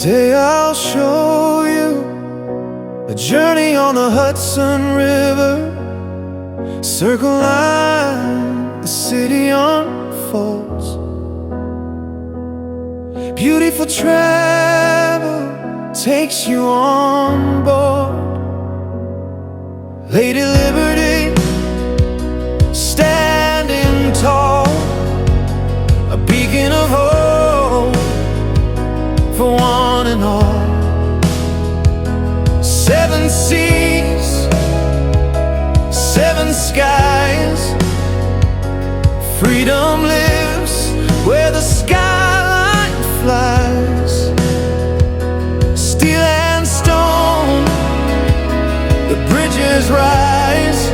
Today I'll show you a journey on the Hudson River. Circle line, the city unfolds. Beautiful travel takes you on board. Lady Liberty, standing tall, a beacon of hope for one and all. Seven seas, seven skies, freedom lives where the skyline flies. Steel and stone, the bridges rise.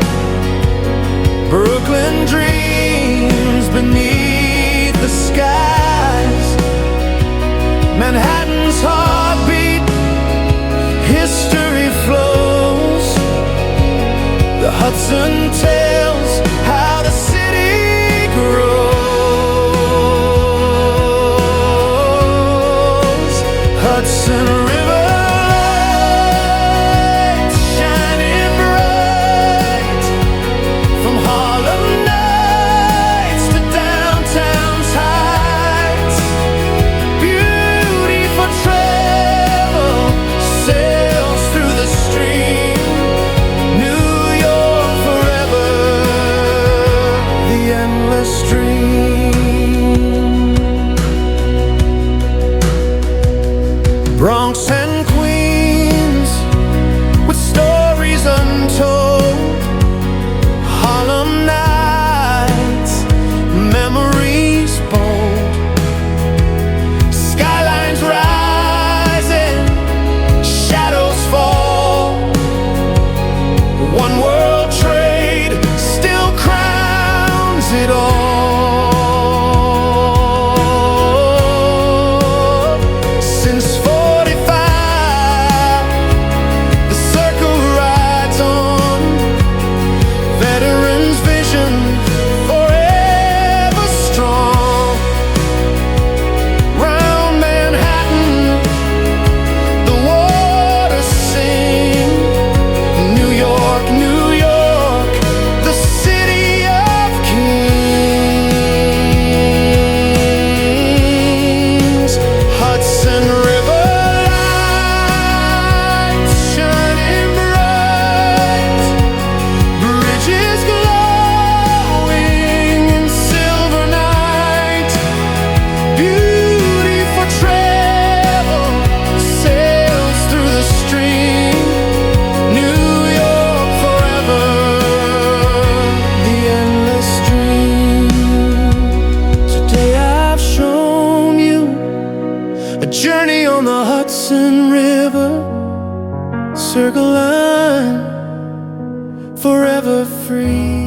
Brooklyn dreams beneath the skies. Manhattan's heartbeat, history flows. The Hudson tells how the city grows. Hudson River lights shining bright, from Harlem nights to downtown's heights. Beauty for travel sails through the stream. New York forever, the endless dream. Bronx and Queens, with stories untold. Harlem nights, memories bold. Skylines rising, shadows fall. One world trade still crowns it all. Since 45, the circle rides on. Veterans' vision forever strong. Round Manhattan, the waters sing. New York, New York, the city of kings. Hudson River lights shining bright, bridges glowing in silver night. Beauty for travel sails through the stream. New York forever, the endless dream. Today I've shown you a journey on the Hudson River. Circle line, forever free.